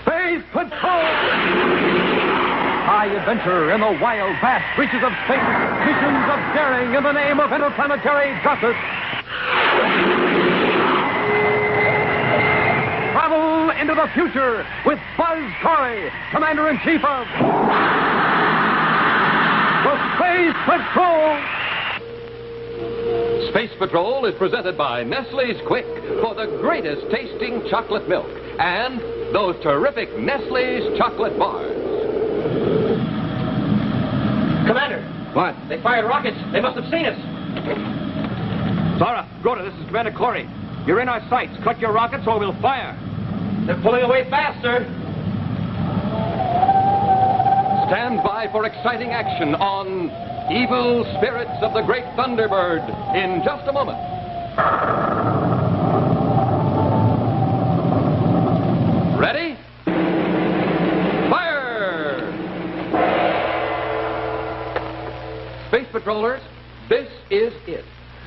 Space Patrol! High adventure in the wild, vast reaches of space. Missions of daring in the name of interplanetary justice. Travel into the future with Buzz Corey, Commander-in-Chief of the Space Patrol. Space Patrol is presented by Nestle's Quick for the greatest tasting chocolate milk and those terrific Nestle's chocolate bars. Commander! What? They fired rockets. They must have seen us. Zara, Groda, this is Commander Corey. You're in our sights. Cut your rockets or we'll fire. They're pulling away faster. Stand by for exciting action on Evil Spirits of the Great Thunderbird in just a moment. Ready? Fire! Space Patrollers, this is it.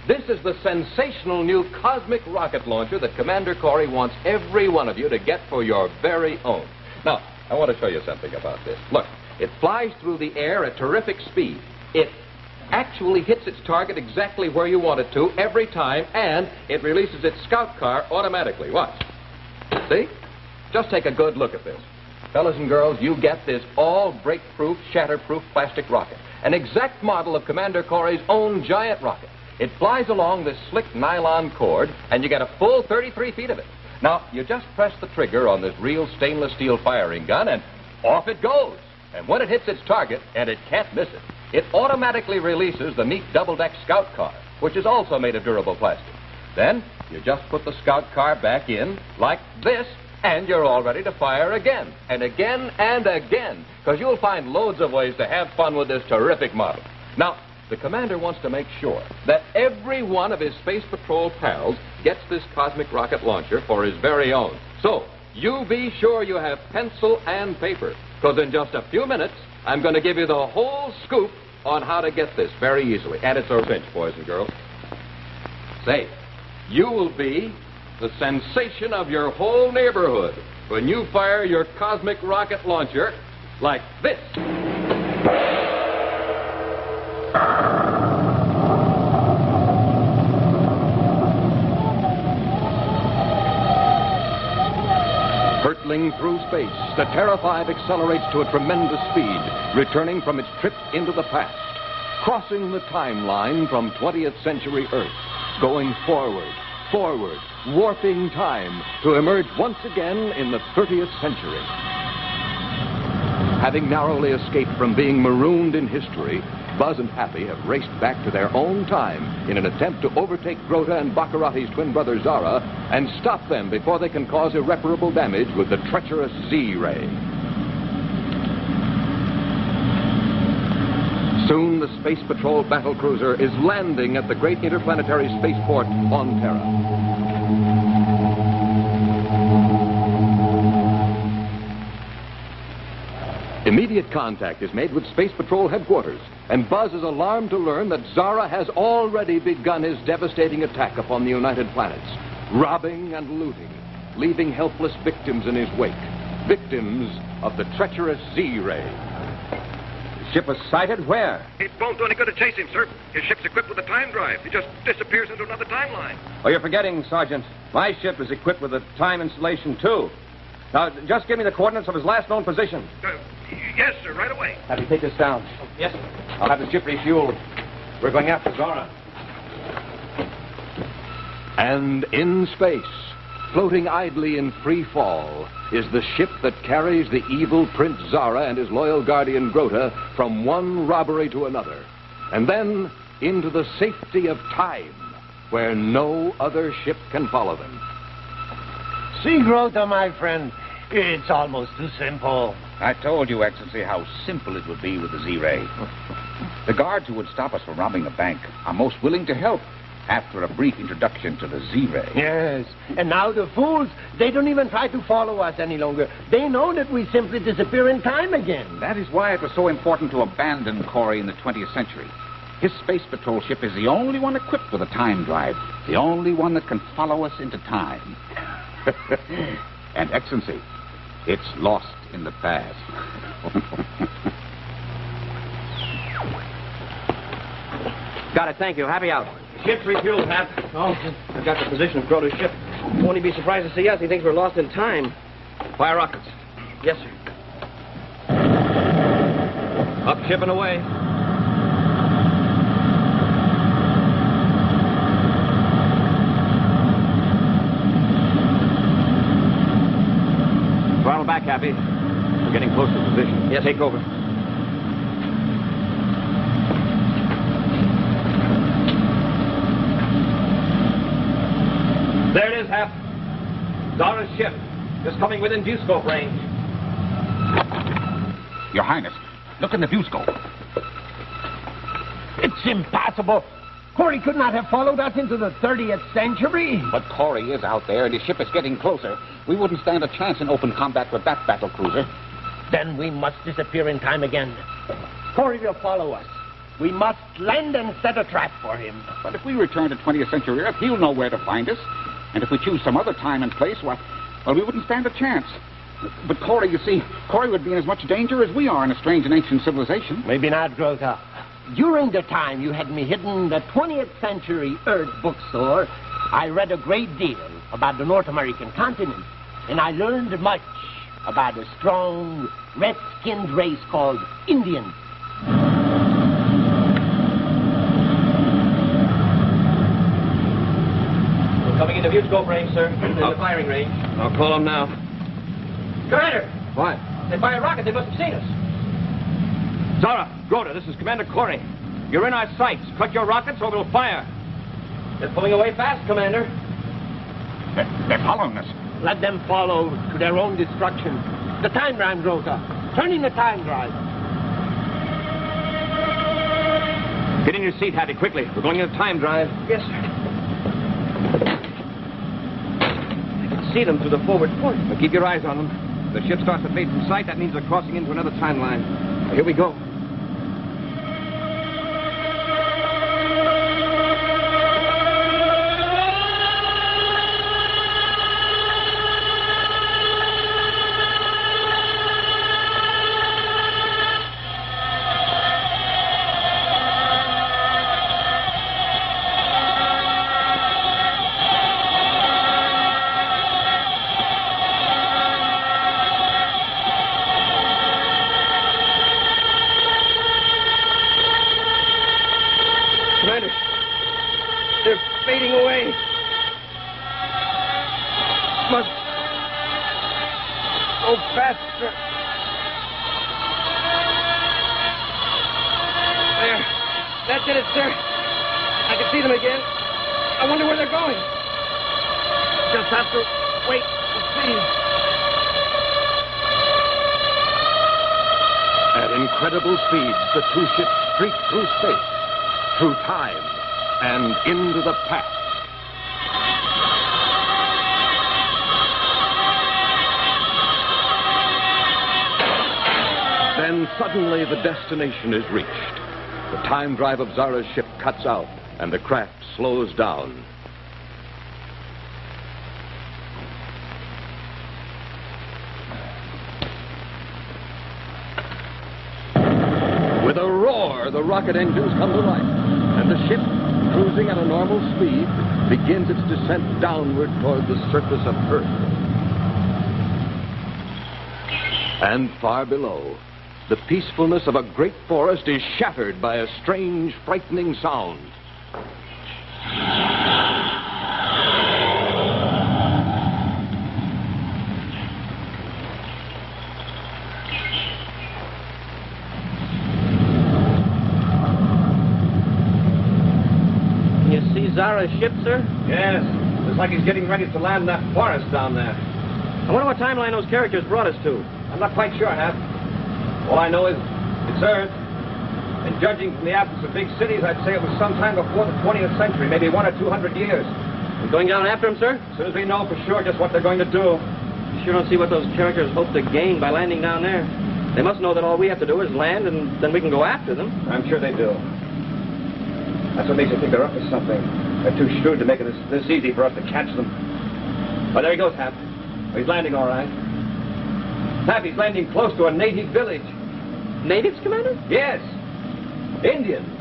This is the sensational new cosmic rocket launcher that Commander Corey wants every one of you to get for your very own. Now, I want to show you something about this. Look, it flies through the air at terrific speed. It actually hits its target exactly where you want it to every time, and it releases its scout car automatically. Watch. See? Just take a good look at this. Fellas and girls, you get this all break-proof, shatter-proof plastic rocket. An exact model of Commander Corey's own giant rocket. It flies along this slick nylon cord, and you get a full 33 feet of it. Now, you just press the trigger on this real stainless steel firing gun, and off it goes. And when it hits its target, and it can't miss it, it automatically releases the neat double-deck scout car, which is also made of durable plastic. Then, you just put the scout car back in, like this, and you're all ready to fire again, and again, and again, because you'll find loads of ways to have fun with this terrific model. Now, the commander wants to make sure that every one of his Space Patrol pals gets this cosmic rocket launcher for his very own. So, you be sure you have pencil and paper, because in just a few minutes, I'm going to give you the whole scoop on how to get this very easily. And it's a cinch, boys and girls. Say, you will be the sensation of your whole neighborhood when you fire your cosmic rocket launcher like this. Hurtling through space, the Terra 5 accelerates to a tremendous speed, returning from its trip into the past, crossing the timeline from 20th century Earth, going forward, warping time to emerge once again in the 30th century. Having narrowly escaped from being marooned in history, Buzz and Happy have raced back to their own time in an attempt to overtake Grota and Baccarati's twin brother Zara and stop them before they can cause irreparable damage with the treacherous Z-ray. Soon the Space Patrol battlecruiser is landing at the great interplanetary spaceport on Terra. Immediate contact is made with Space Patrol headquarters, and Buzz is alarmed to learn that Zara has already begun his devastating attack upon the United Planets, robbing and looting, leaving helpless victims in his wake, victims of the treacherous Z-ray. The ship was sighted where? It won't do any good to chase him, sir. His ship's equipped with a time drive. He just disappears into another timeline. Oh, you're forgetting, Sergeant. My ship is equipped with a time installation, too. Now, just give me the coordinates of his last known position. Yes, sir, right away. Have you take this down? Yes, sir. I'll have the ship refueled. We're going after Zara. And in space, floating idly in free fall, is the ship that carries the evil Prince Zara and his loyal guardian Grota from one robbery to another, and then into the safety of time, where no other ship can follow them. See, Grota, my friend, it's almost too simple. I told you, Excellency, how simple it would be with the Z-ray. The guards who would stop us from robbing a bank are most willing to help after a brief introduction to the Z-ray. Yes, and now the fools, they don't even try to follow us any longer. They know that we simply disappear in time again. That is why it was so important to abandon Corey in the 20th century. His Space Patrol ship is the only one equipped with a time drive, the only one that can follow us into time. And, Excellency, It's lost in the past. Got it, thank you. Happy out. Ship's refueled, Hap. Oh, I've got the position of Groter's ship. Won't he be surprised to see us? He thinks we're lost in time. Fire rockets. Yes, sir. Up ship and away. Throttle back, Happy. We're getting close to position. Yes, take over. There it is, Hap. Zara's ship. Just coming within viewscope range. Your Highness, look in the viewscope. It's impossible. Corey could not have followed us into the 30th century. But Corey is out there, and his ship is getting closer. We wouldn't stand a chance in open combat with that battle cruiser. Then we must disappear in time again. Corey will follow us. We must land and set a trap for him. But if we return to 20th century Earth, he'll know where to find us. And if we choose some other time and place, well, we wouldn't stand a chance. But Corey, you see, Corey would be in as much danger as we are in a strange and ancient civilization. Maybe not, Grota. During the time you had me hidden in the 20th century Earth bookstore, I read a great deal about the North American continent. And I learned much about a strong, red-skinned race called Indians. We're coming into viewscope range, sir. In the firing range. I'll call him now. Commander! What? They fired rockets. They must have seen us. Zara, Groter, this is Commander Corey. You're in our sights. Cut your rockets or we'll fire. They're pulling away fast, Commander. They're following us. Let them follow to their own destruction. The time drive, Grota. Turning the time drive. Get in your seat, Hattie, quickly. We're going into time drive. Yes, sir. I can see them through the forward port. Well, keep your eyes on them. If the ship starts to fade from sight, that means they're crossing into another timeline. Well, here we go. Commander, they're fading away. Must go faster. There. That's it, sir. I can see them again. I wonder where they're going. Just have to wait and see. At incredible speeds, the two ships streak through space, through time, and into the past. Then suddenly the destination is reached. The time drive of Zara's ship cuts out, and the craft slows down. With a roar, the rocket engines come to life, and the ship, cruising at a normal speed, begins its descent downward toward the surface of Earth. And far below, the peacefulness of a great forest is shattered by a strange, frightening sound. Can you see Zara's ship, sir? Yes. Looks like he's getting ready to land in that forest down there. I wonder what timeline those characters brought us to. I'm not quite sure, Hap. All I know is it's Earth. And judging from the absence of big cities, I'd say it was sometime before the 20th century, maybe 100 or 200 years. You going down after them, sir? As soon as we know for sure just what they're going to do. You sure don't see what those characters hope to gain by landing down there. They must know that all we have to do is land, and then we can go after them. I'm sure they do. That's what makes me think they're up to something. They're too shrewd to make it this easy for us to catch them. Oh, there he goes, Hap. Oh, he's landing all right. Happy's landing close to a native village. Natives, Commander? Yes. Indians.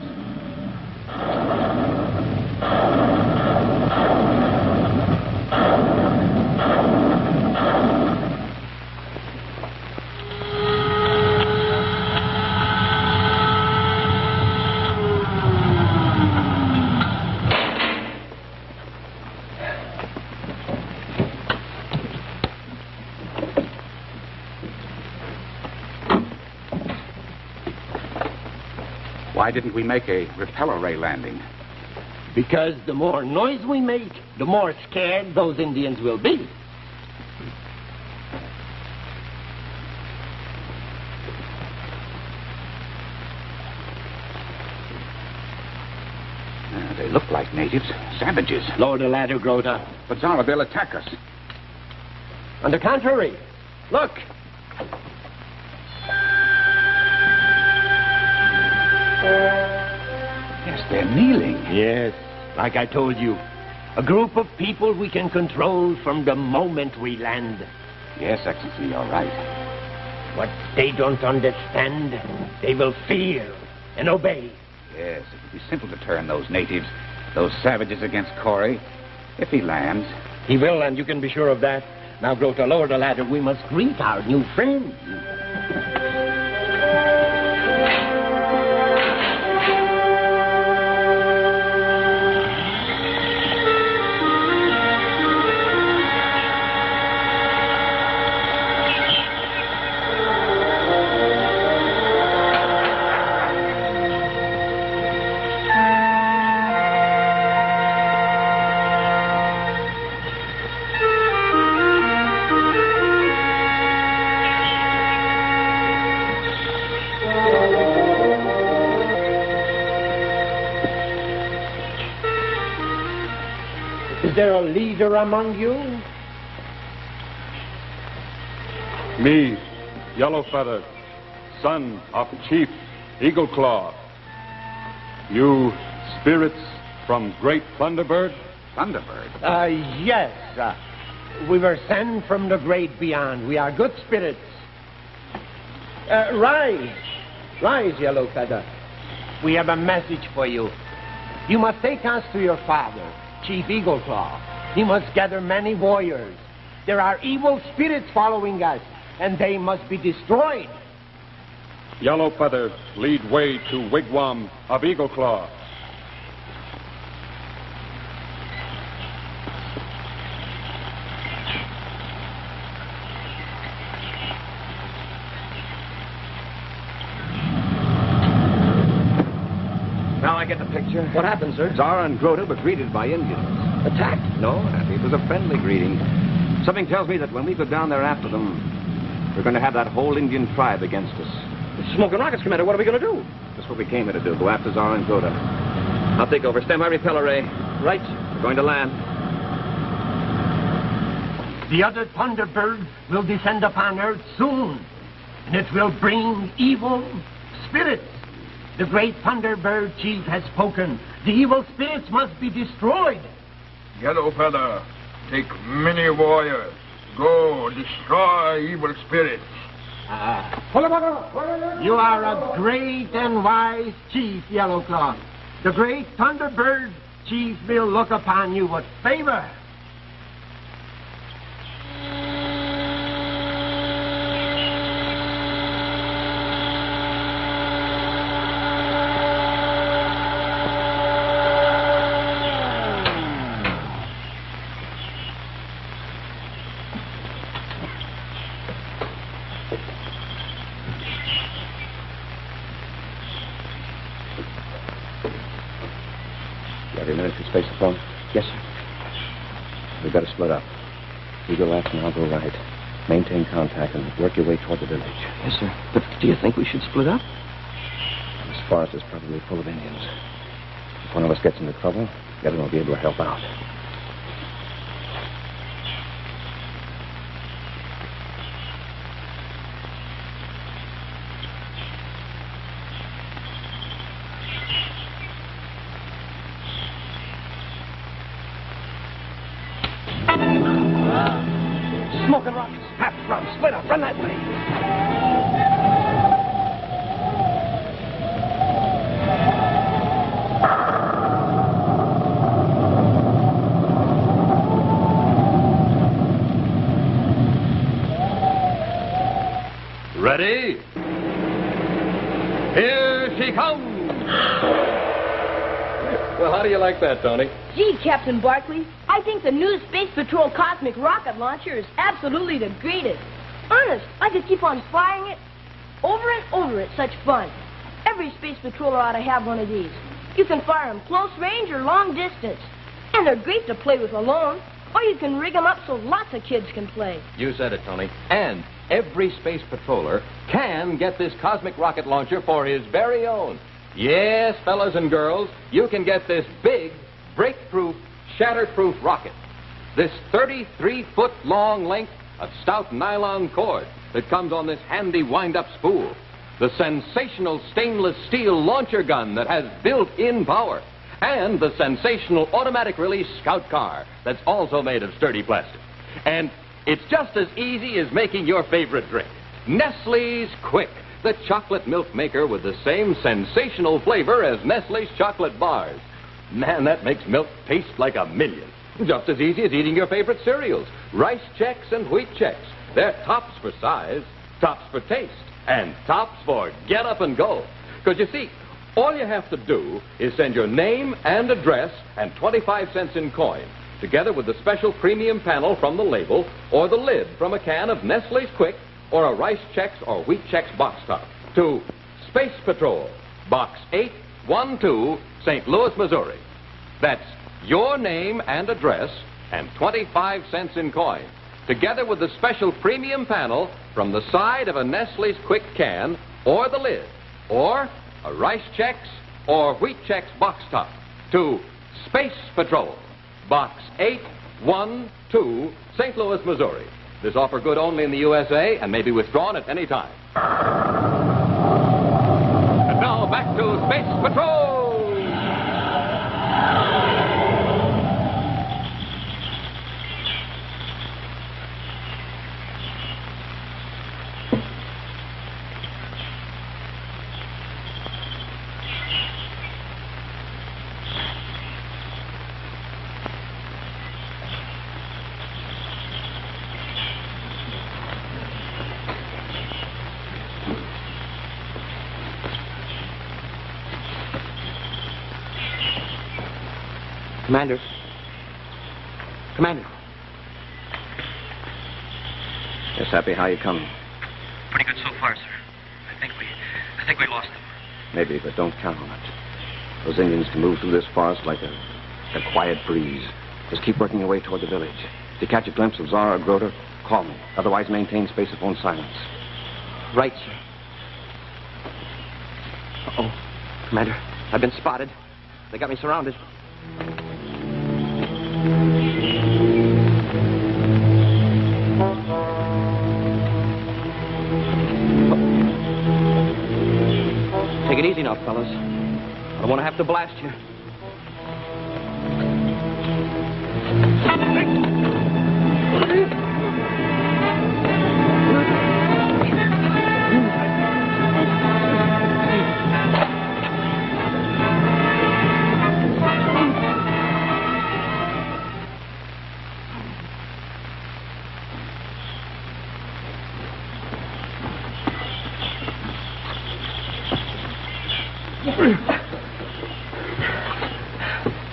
Why didn't we make a repel ray landing? Because the more noise we make, the more scared those Indians will be. They look like natives, savages. Lower the ladder, Grota. But Zara, they'll attack us. On the contrary, look. Yes, they're kneeling. Yes, like I told you. A group of people we can control from the moment we land. Yes, Excellency, you're right. What they don't understand, they will fear and obey. Yes, it would be simple to turn those natives, those savages against Corey, if he lands. He will, and you can be sure of that. Now, Grota, lower the ladder. We must greet our new friend. Is there a leader among you? Me, Yellow Feather, son of Chief Eagle Claw. You spirits from Great Thunderbird? Thunderbird? Yes. We were sent from the great beyond. We are good spirits. Rise. Rise, Yellow Feather. We have a message for you. You must take us to your father, Chief Eagle Claw. He must gather many warriors. There are evil spirits following us, and they must be destroyed. Yellow Feather, lead way to wigwam of Eagle Claw. Now I get the picture. What happened, sir? Zara and Grota were greeted by Indians. Attacked? No, Happy, it was a friendly greeting. Something tells me that when we go down there after them, we're going to have that whole Indian tribe against us. Smoking rockets, Commander. What are we going to do? That's what we came here to do, go after Zara and Grota. I'll take over. Stand by repeller ray. Right. We're going to land. The other Thunderbird will descend upon Earth soon, and it will bring evil spirits. The great Thunderbird chief has spoken. The evil spirits must be destroyed. Yellow Feather, take many warriors. Go, destroy evil spirits. You are a great and wise chief, Yellow Claw. The great Thunderbird chief will look upon you with favor. Every minute to space the phone. Yes, sir. We've got to split up. You go left and I'll go right. Maintain contact and work your way toward the village. Yes, sir. But do you think we should split up? This forest is probably full of Indians. If one of us gets into trouble, the other will be able to help out. Smoking rockets. Half drums. split up. Run that way. Ready? Here she comes. Well, how do you like that, Tony? Gee, Captain Barkley, I think the new Space Patrol Cosmic Rocket Launcher is absolutely the greatest. Honest, I could keep on firing it over and over. It's such fun. Every Space Patroller ought to have one of these. You can fire them close range or long distance. And they're great to play with alone. Or you can rig them up so lots of kids can play. You said it, Tony. And every Space Patroller can get this cosmic rocket launcher for his very own. Yes, fellas and girls, you can get this big, break-proof, shatter-proof rocket. This 33-foot-long length of stout nylon cord that comes on this handy wind-up spool. The sensational stainless steel launcher gun that has built-in power. And the sensational automatic release scout car that's also made of sturdy plastic. And it's just as easy as making your favorite drink. Nestle's Quick, the chocolate milk maker with the same sensational flavor as Nestle's chocolate bars. Man, that makes milk taste like a million. Just as easy as eating your favorite cereals. Rice Chex and Wheat Chex. They're tops for size, tops for taste, and tops for get up and go. Because you see, all you have to do is send your name and address and 25 cents in coin, together with the special premium panel from the label or the lid from a can of Nestle's Quick or a Rice Chex or Wheat Chex box top to Space Patrol, Box 812, St. Louis, Missouri. That's your name and address and 25 cents in coin, together with the special premium panel from the side of a Nestle's Quick can or the lid or a Rice Chex or Wheat Chex box top to Space Patrol, Box 812, St. Louis, Missouri. This offer good only in the USA and may be withdrawn at any time. And now back to Space Patrol! Commander. Commander. Yes, Happy, how you coming? Pretty good so far, sir. I think we lost them. Maybe, but don't count on it. Those Indians can move through this forest like a quiet breeze. Just keep working your way toward the village. If you catch a glimpse of Zara or Groter, call me. Otherwise, maintain space-phone silence. Right, sir. Uh-oh. Commander, I've been spotted. They got me surrounded. Take it easy now, fellas. I don't want to have to blast you.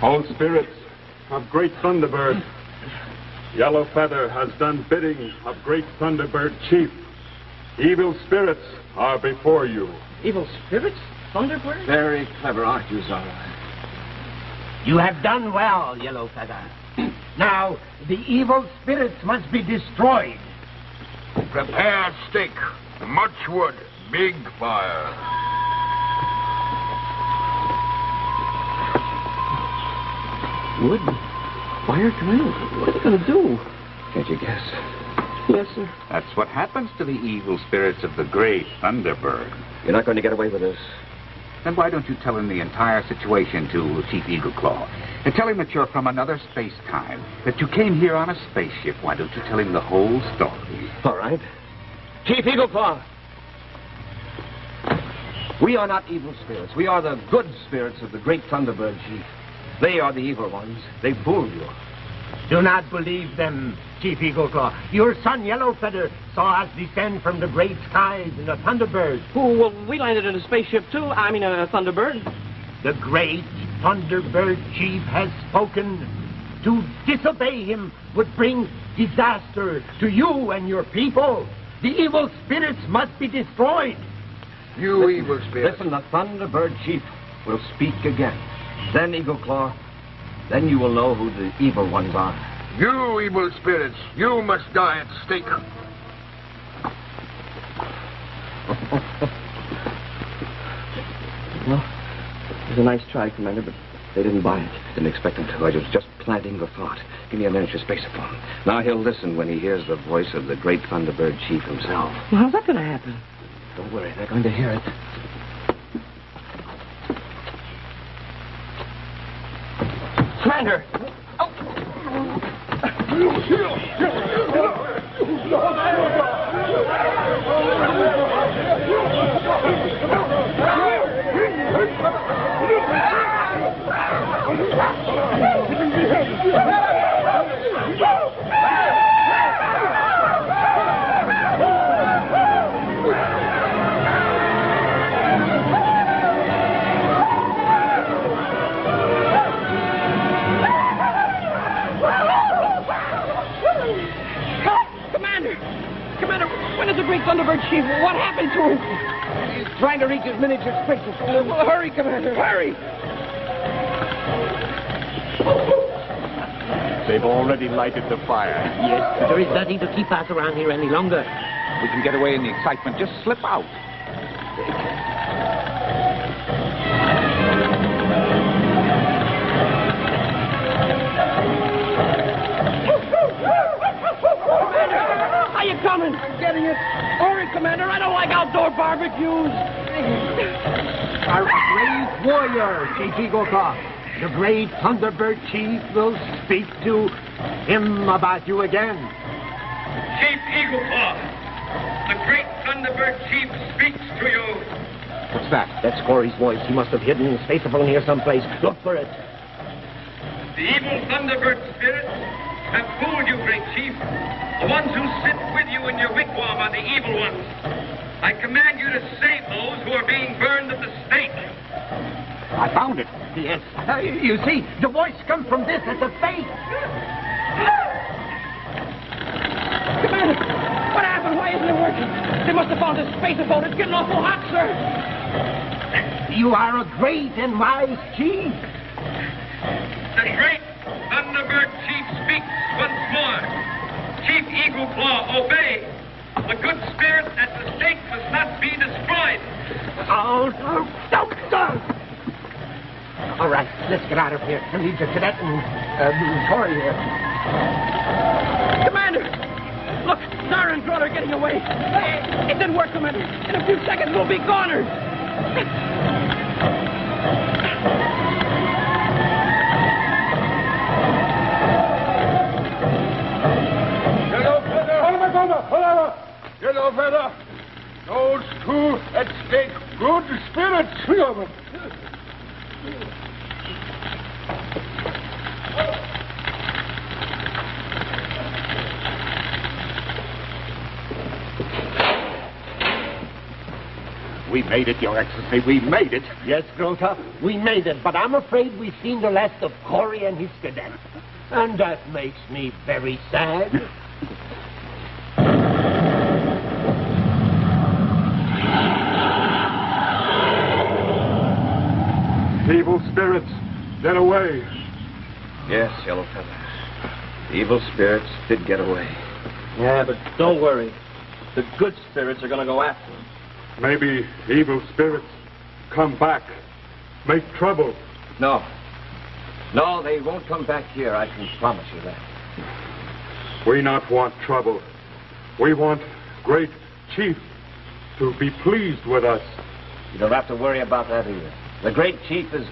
All spirits of great Thunderbird, Yellow Feather has done bidding of great Thunderbird Chief. Evil spirits are before you. Evil spirits? Thunderbird? Very clever, aren't you, Zara? You have done well, Yellow Feather. Now, the evil spirits must be destroyed. Prepare stick, much wood, big fire. Wood? Fire, Commander? What are you going to do? Can't you guess? Yes, sir. That's what happens to the evil spirits of the great Thunderbird. You're not going to get away with this. Then why don't you tell him the entire situation to Chief Eagle Claw? And tell him that you're from another space-time, that you came here on a spaceship. Why don't you tell him the whole story? All right. Chief Eagleclaw. We are not evil spirits. We are the good spirits of the great Thunderbird Chief. They are the evil ones. They fooled you. Do not believe them, Chief Eagleclaw. Your son, Yellowfeather, saw us descend from the great skies in a Thunderbird. Oh, well, we landed in a spaceship, too. I mean, a Thunderbird. The great Thunderbird Chief has spoken. To disobey him would bring disaster to you and your people. The evil spirits must be destroyed. You evil spirits. Listen, the Thunderbird Chief will speak again. Then, Eagleclaw, then you will know who the evil ones are. You evil spirits, you must die at stake. Well, it was a nice try, Commander, but they didn't buy it. Didn't expect him to. I was just planting the thought. Give me a miniature spaceophone. Now he'll listen when he hears the voice of the great Thunderbird Chief himself. Well, how's that going to happen? Don't worry, they're going to hear it. Commander! Commander, when is the great Thunderbird Chief? What happened to him? He's trying to reach his miniature spacephone. Well, hurry, Commander, hurry! They've already lighted the fire. Yes, but there is nothing to keep us around here any longer. We can get away in the excitement. Just slip out. Are you coming? I'm getting it. Hurry, Commander. I don't like outdoor barbecues. Our great warrior, Chief Eagleclaw. The great Thunderbird Chief will speak to him about you again. Chief Eagleclaw, the great Thunderbird Chief speaks to you. What's that? That's Corey's voice. He must have hidden his spaceophone here someplace. Look for it. The evil Thunderbird spirits have fooled you, great Chief. The ones who sit with you in your wigwam are the evil ones. I command you to save those who are being burned at the stake. I found it. Yes. You see, the voice comes from this at the face. Commander, what happened? Why isn't it working? They must have found his spacephone. It's getting awful hot, sir. You are a great and wise chief. The great Thunderbird Chief speaks once more. Chief Eagleclaw, obey. The good spirit at the stake must not be destroyed. Oh, no. All right, let's get out of here and leave the cadet and Corey here. Commander! Look, Zara and Grodd are getting away. It didn't work, Commander. In a few seconds, we'll be goners. Yellow Feather, those two at stake, good spirits, three of them. We made it, Your Excellency. We made it. Yes, Grota, we made it, but I'm afraid we've seen the last of Corey and his cadet. And that makes me very sad. Evil spirits, get away. Yes, Yellowfeather. The evil spirits did get away. Yeah, but don't worry. The good spirits are going to go after him. Maybe evil spirits come back, make trouble. No. No, they won't come back here. I can promise you that. We not want trouble. We want great chief to be pleased with us. You don't have to worry about that either. The great chief is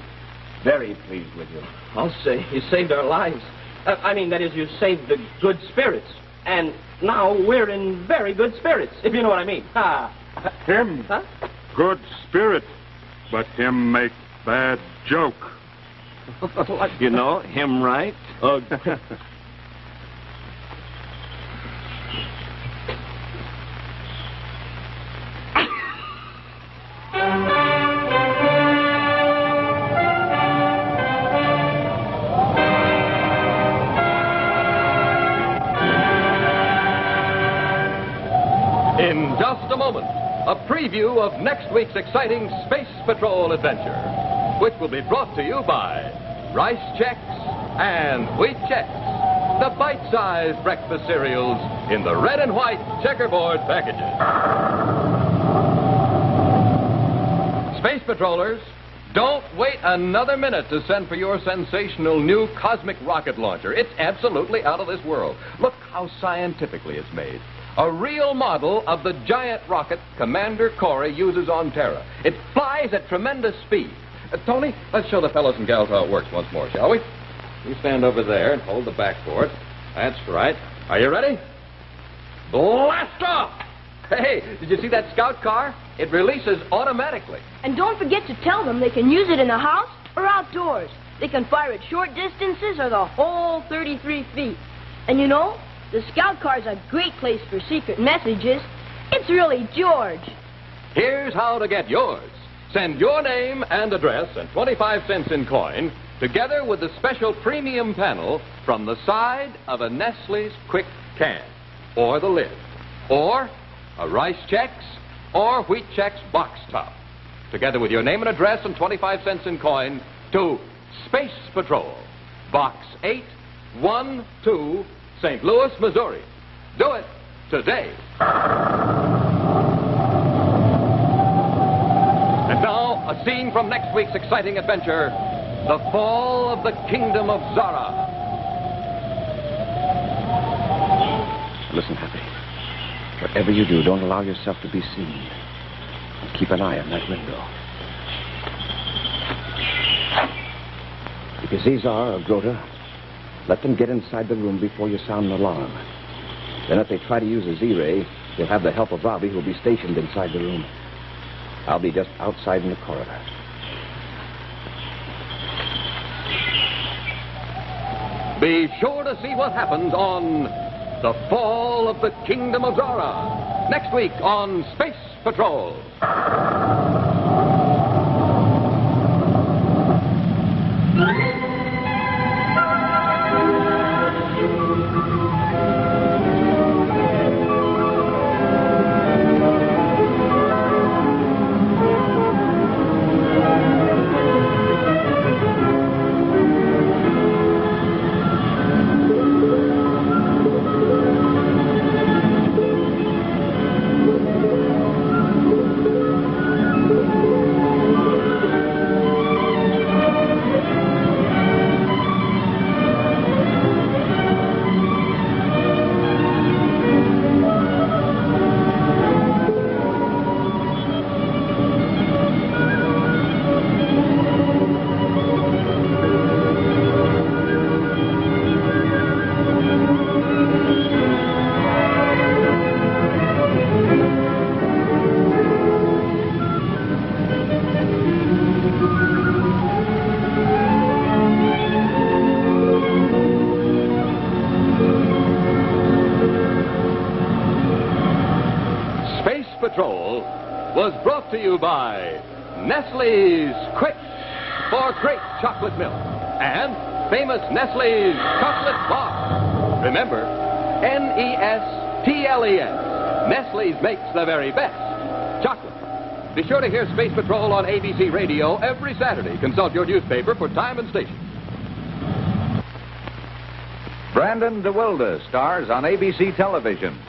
very pleased with you. I'll say you saved our lives. I mean, that is, you saved the good spirits. And now we're in very good spirits, if you know what I mean. Ha! Him, Huh? good spirit, but him make bad joke. You know him, right? In just a moment, a preview of next week's exciting Space Patrol adventure, which will be brought to you by Rice Chex and Wheat Chex, the bite-sized breakfast cereals in the red and white checkerboard packages. Space Patrollers, don't wait another minute to send for your sensational new cosmic rocket launcher. It's absolutely out of this world. Look how scientifically it's made. A real model of the giant rocket Commander Corey uses on Terra. It flies at tremendous speed. Tony, let's show the fellows and gals how it works once more, shall we? You stand over there and hold the backboard. That's right. Are you ready? Blast off! Hey, did you see that scout car? It releases automatically. And don't forget to tell them they can use it in the house or outdoors. They can fire at short distances or the whole 33 feet. And you know, the scout car's a great place for secret messages. It's really George. Here's how to get yours. Send your name and address and 25 cents in coin, together with the special premium panel from the side of a Nestle's Quick Can, or the lid, or a Rice Chex or Wheat Chex box top, together with your name and address and 25 cents in coin, to Space Patrol, Box 812, St. Louis, Missouri. Do it today. And now, a scene from next week's exciting adventure, The Fall of the Kingdom of Zara. Listen, Happy. Whatever you do, don't allow yourself to be seen. Keep an eye on that window. If you see Zara or Grota, let them get inside the room before you sound an alarm. Then if they try to use a Z-ray, you'll have the help of Robbie, who'll be stationed inside the room. I'll be just outside in the corridor. Be sure to see what happens on The Fall of the Kingdom of Zara, next week on Space Patrol. Patrol was brought to you by Nestle's Quick for great chocolate milk and famous Nestle's chocolate bar. Remember, Nestles. Nestle's makes the very best chocolate. Be sure to hear Space Patrol on ABC Radio every Saturday. Consult your newspaper for time and station. Brandon DeWilde stars on ABC television.